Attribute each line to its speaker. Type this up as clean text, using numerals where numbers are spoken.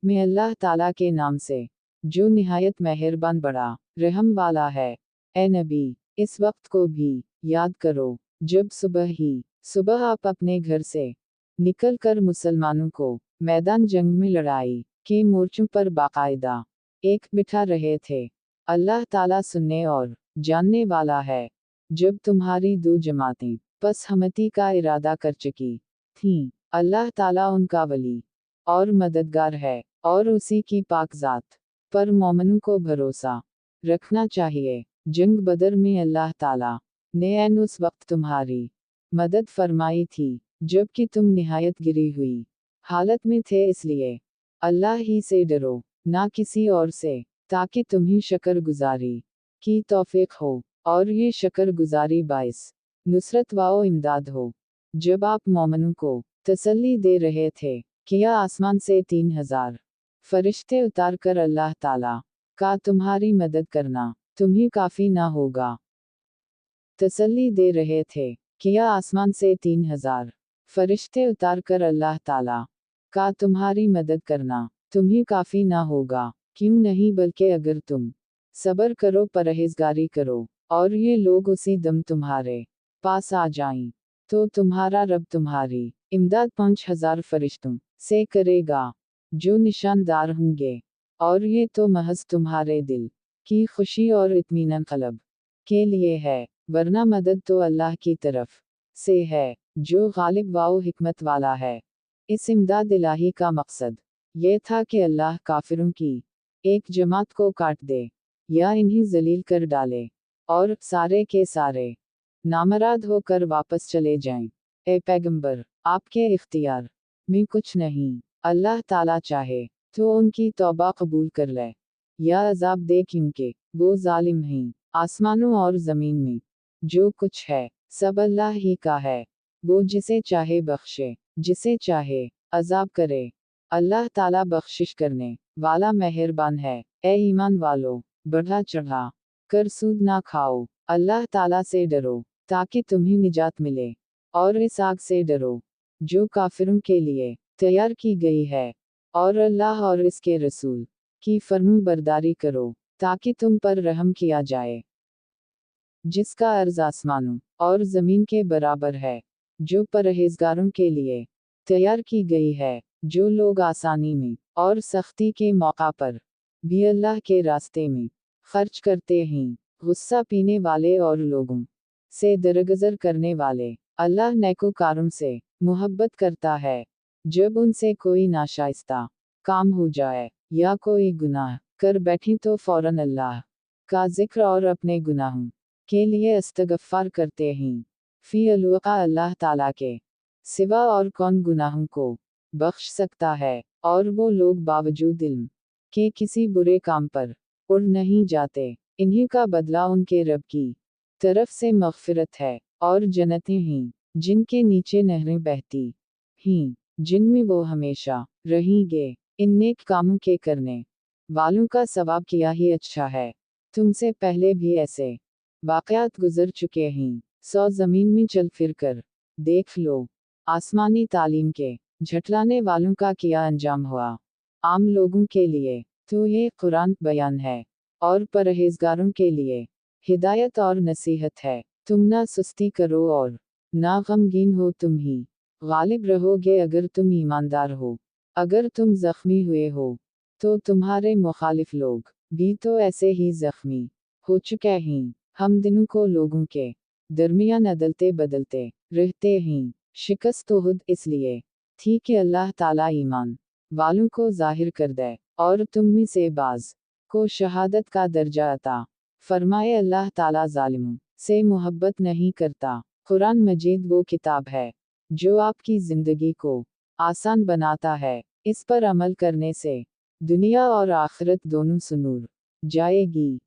Speaker 1: मैं अल्लाह ताला के नाम से, जो निहायत मेहरबान बड़ा रहम वाला है। ए नबी, इस वक्त को भी याद करो जब सुबह आप अपने घर से निकल कर मुसलमानों को मैदान जंग में लड़ाई के मोर्चों पर बाकायदा एक बिठा रहे थे। अल्लाह ताला सुनने और जानने वाला है। जब तुम्हारी दो जमातें पसहमती का इरादा कर चुकी थीं, अल्लाह ताला उनका वली और मददगार है, और उसी की पाक ज़ात पर मोमिनों को भरोसा रखना चाहिए। जंग बदर में अल्लाह ताला ने ऐन उस वक्त तुम्हारी मदद फरमाई थी जबकि तुम निहायत गिरी हुई हालत में थे, इसलिए अल्लाह ही से डरो, ना किसी और से, ताकि तुम्हें शक्र गुजारी की तौफीक हो, और ये शक्र गुजारी बाइस नुसरत व इमदाद हो। जब आप मोमिनों को तसल्ली दे रहे थे, किया आसमान से 3000 फरिश्ते उतार कर अल्लाह ताला का तुम्हारी मदद करना तुम्हें काफी ना होगा। तसल्ली दे रहे थे, किया आसमान से 3000 फरिश्ते उतार कर अल्लाह ताला का तुम्हारी मदद करना तुम्हें काफी ना होगा। क्यों नहीं, बल्कि अगर तुम सब्र करो, परहेजगारी करो, और ये लोग उसी दम तुम्हारे पास आ जाएं, तो तुम्हारा रब तुम्हारी इमदाद 5000 फरिश्तों से करेगा जो निशानदार होंगे, और ये तो महज तुम्हारे दिल की खुशी और इत्मीनान कल्ब के लिए है, वरना मदद तो अल्लाह की तरफ से है, जो गालिब व हिकमत वाला है। इस इमदाद इलाही का मकसद ये था कि अल्लाह काफिरों की एक जमात को काट दे या इन्हें जलील कर डाले, और सारे के सारे नामराद होकर वापस चले जाएं। ए पैगंबर, आपके इख्तियार में कुछ नहीं। अल्लाह ताला चाहे तो उनकी तौबा कबूल कर ले या अजाब दे, क्योंकि वो जालिम हैं। आसमानों और जमीन में जो कुछ है सब अल्लाह ही का है। वो जिसे चाहे बख्शे, जिसे चाहे अजाब करे। अल्लाह ताला बख्शिश करने वाला मेहरबान है। ए ईमान वालो, बढ़ा चढ़ा कर सूद ना खाओ। अल्लाह ताला से डरो ताकि तुम्हें निजात मिले, और इस आग से डरो जो काफिरों के लिए तैयार की गई है, और अल्लाह और इसके रसूल की फर्माबरदारी करो ताकि तुम पर रहम किया जाए। जिसका अर्ज आसमानों और जमीन के बराबर है, जो परहेजगारों के लिए तैयार की गई है, जो लोग आसानी में और सख्ती के मौका पर भी अल्लाह के रास्ते में खर्च करते हैं। गुस्सा पीने वाले और लोगों से दरगुजर करने वाले, अल्लाह नेकोकारों से मोहब्बत करता है। जब उनसे कोई नाशाइस्ता काम हो जाए या कोई गुनाह कर बैठे तो फौरन अल्लाह का जिक्र और अपने गुनाहों के लिए इस्तगफार करते हैं। फी अलवका, अल्लाह ताला के सिवा और कौन गुनाहों को बख्श सकता है, और वो लोग बावजूद इल्म के किसी बुरे काम पर उड़ नहीं जाते। इन्हीं का बदला उनके रब की तरफ से मग़फ़िरत है, और जन्नतें हैं जिनके नीचे नहरें बहती हैं, जिनमें वो हमेशा रहेंगे। इन नेक कामों के करने वालों का सवाब किया ही अच्छा है। तुमसे पहले भी ऐसे वाक़यात गुजर चुके हैं। 100 ज़मीन में चल फिर कर देख लो, आसमानी तालीम के झटलाने वालों का क्या अंजाम हुआ। आम लोगों के लिए तो ये कुरान बयान है, और परहेजगारों के लिए हिदायत और नसीहत है। तुम ना सुस्ती करो और ना गमगीन हो, तुम ही गालिब रहोगे अगर तुम ईमानदार हो। अगर तुम जख्मी हुए हो तो तुम्हारे मुखालिफ लोग भी तो ऐसे ही जख्मी हो चुके हैं। हम दिनों को लोगों के दरमियान अदलते बदलते रहते हैं। शिकस्त तोहद इसलिए थी कि अल्लाह ताला ईमान वालों को जाहिर कर दे, और तुम में से बाज को शहादत का दर्जा अता फरमाए। अल्लाह ताला जालिमों से मोहब्बत नहीं करता। कुरान मजीद वो किताब है जो आपकी जिंदगी को आसान बनाता है। इस पर अमल करने से दुनिया और आखिरत दोनों सुनूर जाएगी।